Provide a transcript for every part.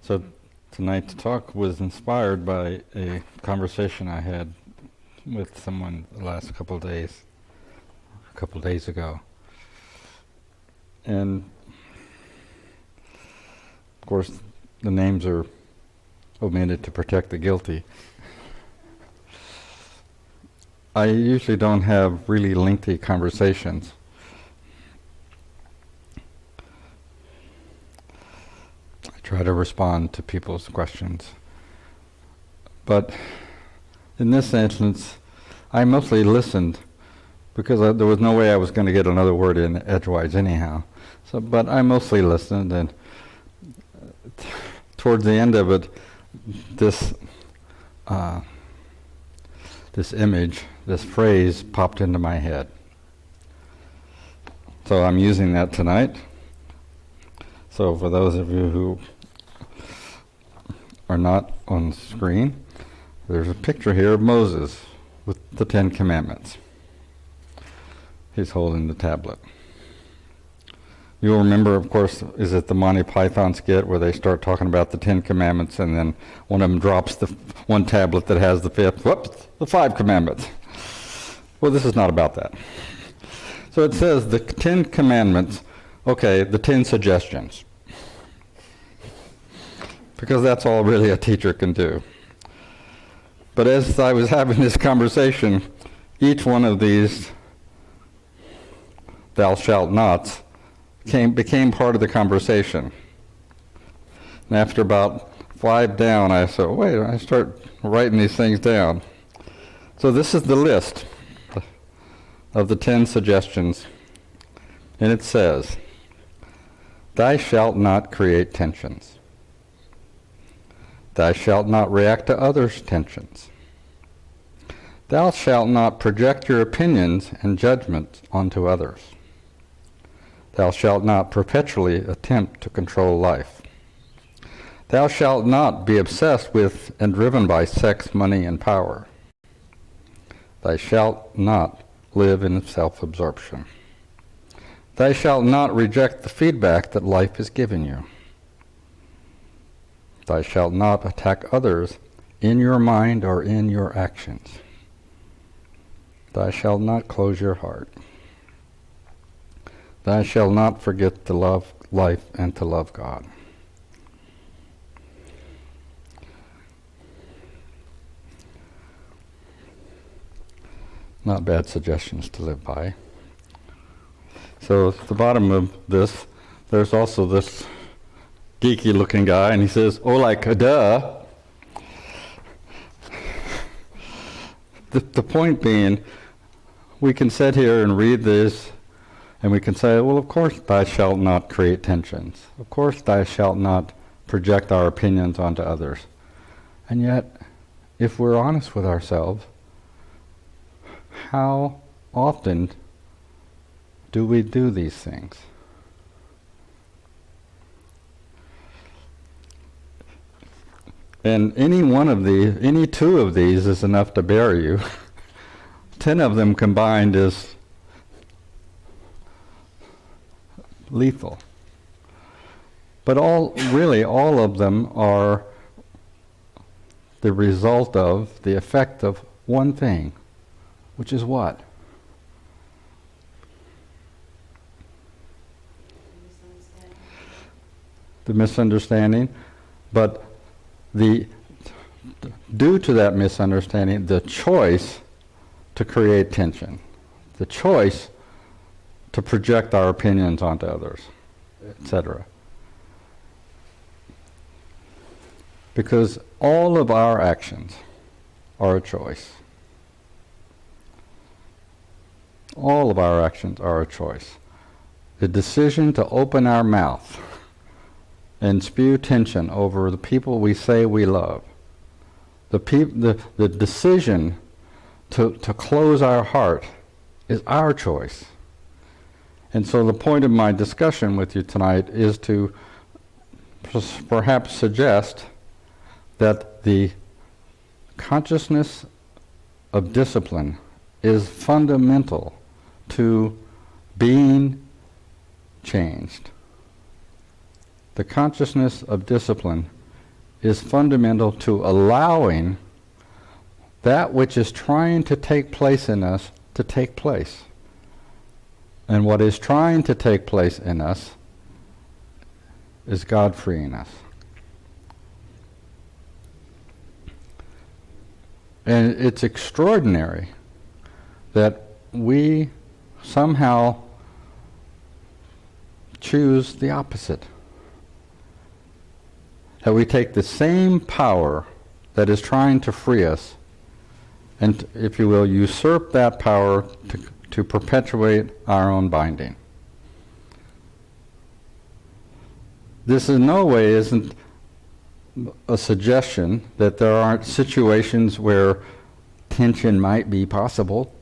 So tonight's talk was inspired by a conversation I had with someone the last couple of days, a couple of days ago. And of course, the names are omitted to protect the guilty. I usually don't have really lengthy conversations. I try to respond to people's questions. But in this instance, I mostly listened because there was no way I was going to get another word in edgewise anyhow. But I mostly listened, and towards the end of it, this image, this phrase popped into my head. So I'm using that tonight. So for those of you who are not on the screen, there's a picture here of Moses with the 10 Commandments. He's holding the tablet. You'll remember, of course, is it the Monty Python skit where they start talking about the 10 Commandments and then one of them drops the one tablet that has the fifth, whoops, the 5 Commandments. Well, this is not about that. So it says the 10 Commandments, okay, the 10 suggestions. Because that's all really a teacher can do. But as I was having this conversation, each one of these thou shalt nots became part of the conversation. And after about 5 down, I said, wait, I start writing these things down. So this is the list of the 10 suggestions. And it says, thou shalt not create tensions. Thou shalt not react to others' tensions. Thou shalt not project your opinions and judgments onto others. Thou shalt not perpetually attempt to control life. Thou shalt not be obsessed with and driven by sex, money, and power. Thou shalt not live in self-absorption. Thou shalt not reject the feedback that life has given you. Thou shalt not attack others in your mind or in your actions. Thou shalt not close your heart. Thou shalt not forget to love life and to love God. Not bad suggestions to live by. So at the bottom of this, there's also this geeky looking guy, and he says, oh, like a duh. The point being, we can sit here and read this, and we can say, well, of course thou shalt not create tensions. Of course thou shalt not project our opinions onto others. And yet, if we're honest with ourselves, how often do we do these things? And any 2 of these is enough to bury you. 10 of them combined is lethal. But all of them are the result of, the effect of one thing, which is what? The misunderstanding. But due to that misunderstanding, the choice to create tension, the choice to project our opinions onto others, etc. Because all of our actions are a choice. All of our actions are a choice. The decision to open our mouth and spew tension over the people we say we love, the decision to close our heart is our choice. And so the point of my discussion with you tonight is to perhaps suggest that the consciousness of discipline is fundamental to being changed. The consciousness of discipline is fundamental to allowing that which is trying to take place in us to take place. And what is trying to take place in us is God freeing us. And it's extraordinary that we somehow choose the opposite. That we take the same power that is trying to free us and, if you will, usurp that power to perpetuate our own binding. This in no way isn't a suggestion that there aren't situations where tension might be possible,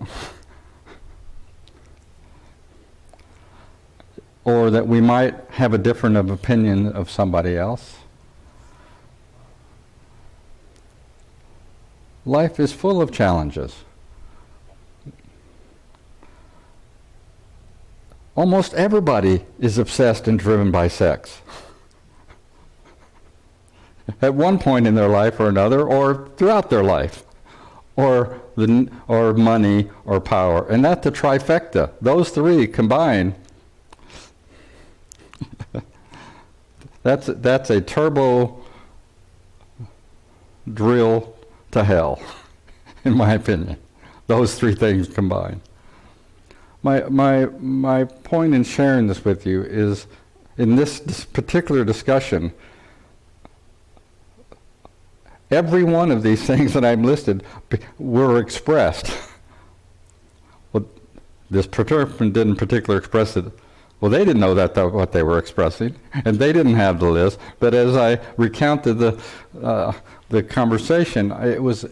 or that we might have a different opinion of somebody else. Life is full of challenges. Almost everybody is obsessed and driven by sex. At one point in their life or another, or throughout their life, or money or power. And that's the trifecta. Those three combined, that's a turbo drill to hell, in my opinion. Those three things combined. My point in sharing this with you is, in this particular discussion, every one of these things that I've listed were expressed. Well, this participant didn't particularly express it. Well, they didn't know what they were expressing, and they didn't have the list. But as I recounted the conversation, it was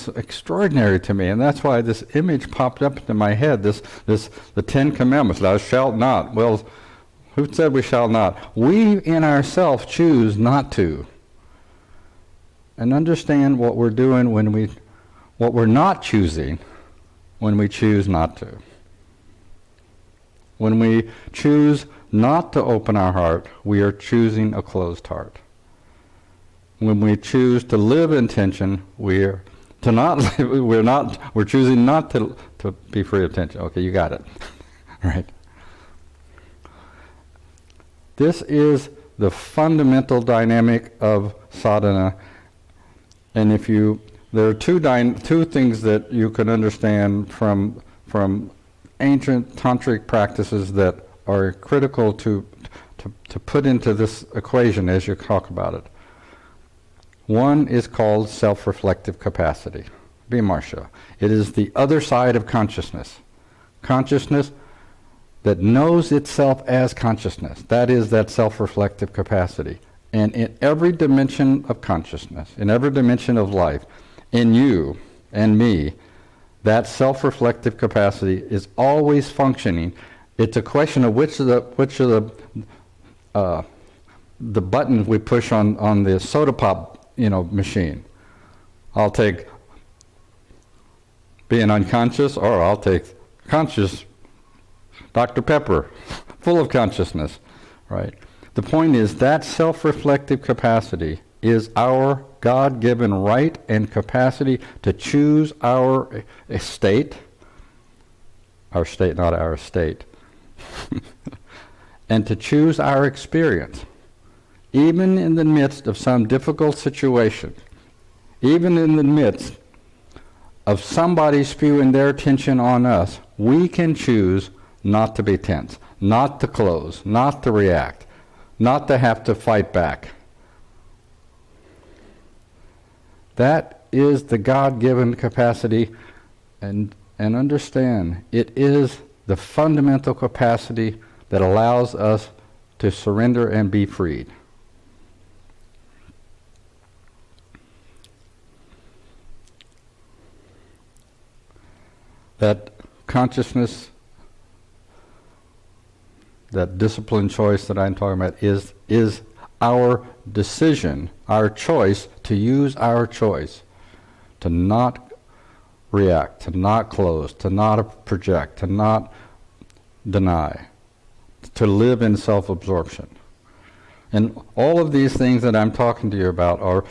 extraordinary to me, and that's why this image popped up into my head. The 10 Commandments: "Thou shalt not." Well, who said we shall not? We in ourselves choose not to. And understand what we're doing what we're not choosing when we choose not to. When we choose not to open our heart, we are choosing a closed heart. When we choose to live in tension, we're choosing not to be free of tension. Okay, you got it. Right. This is the fundamental dynamic of sadhana. And there are two things that you can understand from ancient tantric practices that are critical to put into this equation as you talk about it. One is called self-reflective capacity, vimarsha. It is the other side of consciousness. Consciousness that knows itself as consciousness. That is that self-reflective capacity. And in every dimension of consciousness, in every dimension of life, in you and me, that self-reflective capacity is always functioning. It's a question of which of the buttons we push on the soda pop, machine. I'll take being unconscious, or I'll take conscious Dr. Pepper, full of consciousness, right? The point is that self-reflective capacity is our God-given right and capacity to choose our state, not our state, and to choose our experience. Even in the midst of some difficult situation, even in the midst of somebody spewing their tension on us, we can choose not to be tense, not to close, not to react, not to have to fight back. That is the God-given capacity, and understand it is the fundamental capacity that allows us to surrender and be freed. That consciousness, that discipline choice that I'm talking about is our decision, our choice to use our choice to not react, to not close, to not project, to not deny, to live in self-absorption. And all of these things that I'm talking to you about are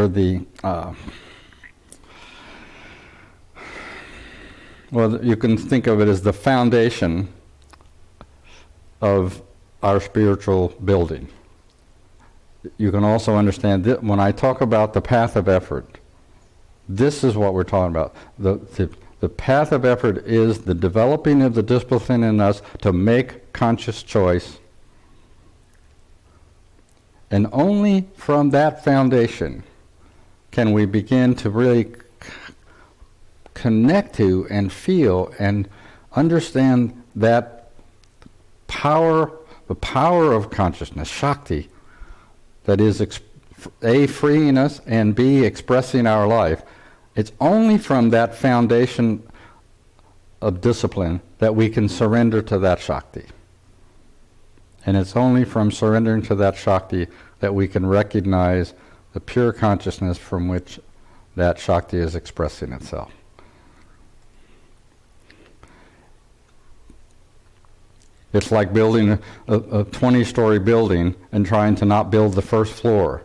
the well, you can think of it as the foundation of our spiritual building. You can also understand that when I talk about the path of effort, this is what we're talking about. The path of effort is the developing of the discipline in us to make conscious choice. And only from that foundation can we begin to really connect to and feel and understand that power, the power of consciousness, Shakti, that is A, freeing us, and B, expressing our life. It's only from that foundation of discipline that we can surrender to that Shakti. And it's only from surrendering to that Shakti that we can recognize the pure consciousness from which that Shakti is expressing itself. It's like building a 20-story building and trying to not build the first floor.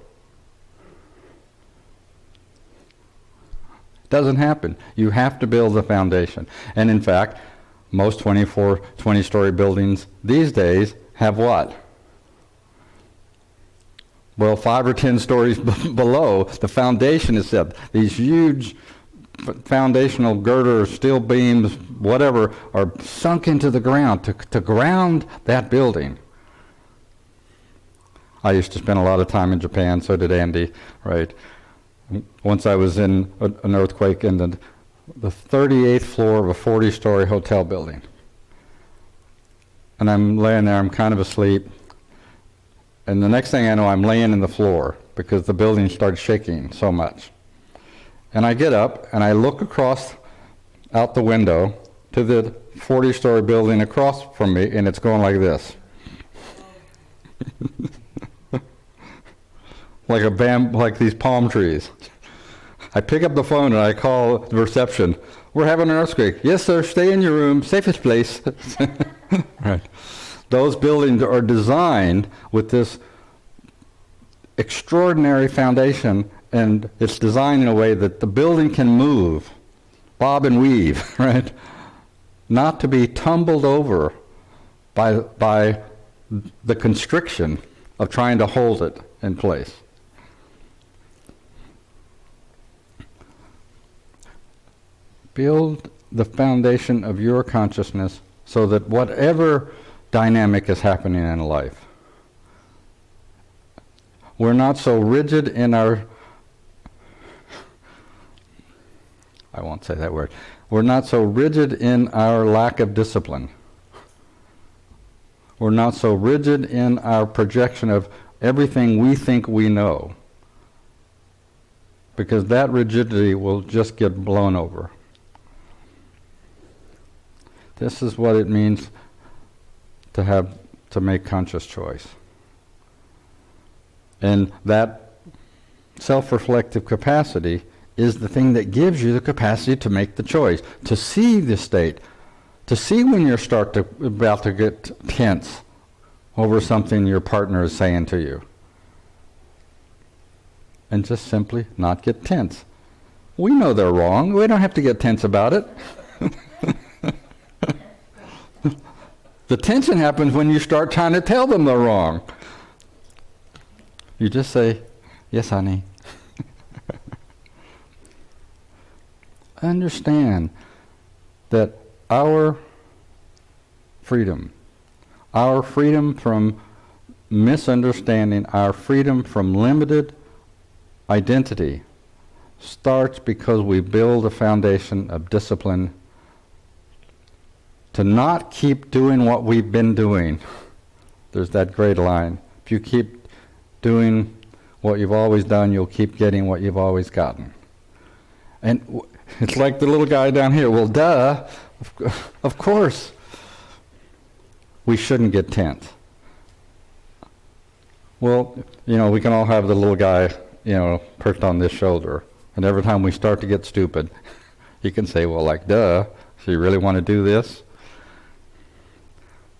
It doesn't happen. You have to build the foundation. And in fact, most 20-story buildings these days have what? Well, 5 or 10 stories below, the foundation is set. These huge foundational girders, steel beams, whatever, are sunk into the ground to ground that building. I used to spend a lot of time in Japan, so did Andy, right? Once I was in an earthquake in the 38th floor of a 40-story hotel building. And I'm laying there, I'm kind of asleep. And the next thing I know, I'm laying in the floor because the building started shaking so much. And I get up and I look across out the window to the 40-story building across from me, and it's going like this. like these palm trees. I pick up the phone and I call the reception. We're having an earthquake. Yes, sir, stay in your room, safest place. Right. Those buildings are designed with this extraordinary foundation, and it's designed in a way that the building can move, bob and weave, right? Not to be tumbled over by the constriction of trying to hold it in place. Build the foundation of your consciousness so that whatever dynamic is happening in life, we're not so rigid in our, I won't say that word, we're not so rigid in our lack of discipline. We're not so rigid in our projection of everything we think we know, because that rigidity will just get blown over. This is what it means to make conscious choice. And that self-reflective capacity is the thing that gives you the capacity to make the choice, to see the state, to see when you're about to get tense over something your partner is saying to you. And just simply not get tense. We know they're wrong. We don't have to get tense about it. The tension happens when you start trying to tell them they're wrong. You just say, yes, honey. Understand that our freedom from misunderstanding, our freedom from limited identity starts because we build a foundation of discipline to not keep doing what we've been doing. There's that great line. If you keep doing what you've always done, you'll keep getting what you've always gotten. And it's like the little guy down here. Well, duh, of course we shouldn't get tense. Well, we can all have the little guy, perched on this shoulder. And every time we start to get stupid, he can say, well, like, duh, so you really want to do this?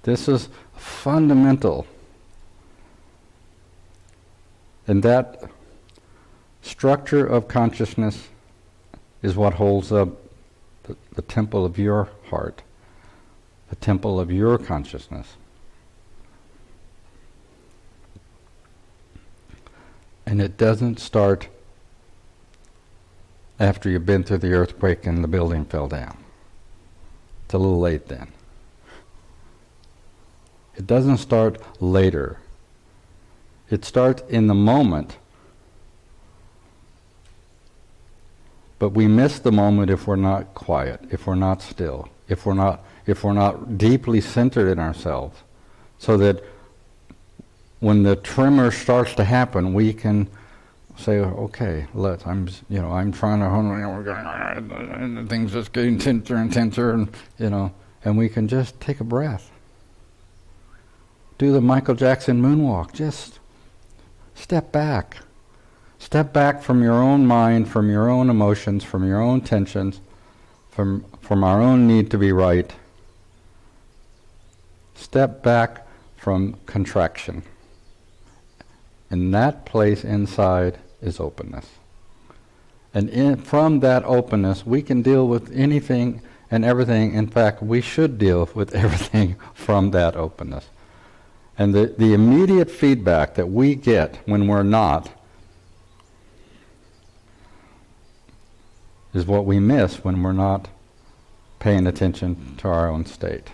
This is fundamental And that structure of consciousness is what holds up the temple of your heart, the temple of your consciousness. And it doesn't start after you've been through the earthquake and the building fell down. It's a little late then. It doesn't start later. It starts in the moment. But we miss the moment if we're not quiet, if we're not still, if we're not deeply centered in ourselves, so that when the tremor starts to happen, we can say, okay, I'm trying to, and things just getting tenser and tenser, and we can just take a breath. Do the Michael Jackson moonwalk. Just step back. Step back from your own mind, from your own emotions, from your own tensions, from our own need to be right. Step back from contraction. And that place inside is openness. And from that openness, we can deal with anything and everything. In fact, we should deal with everything from that openness. And the immediate feedback that we get when we're not is what we miss when we're not paying attention to our own state.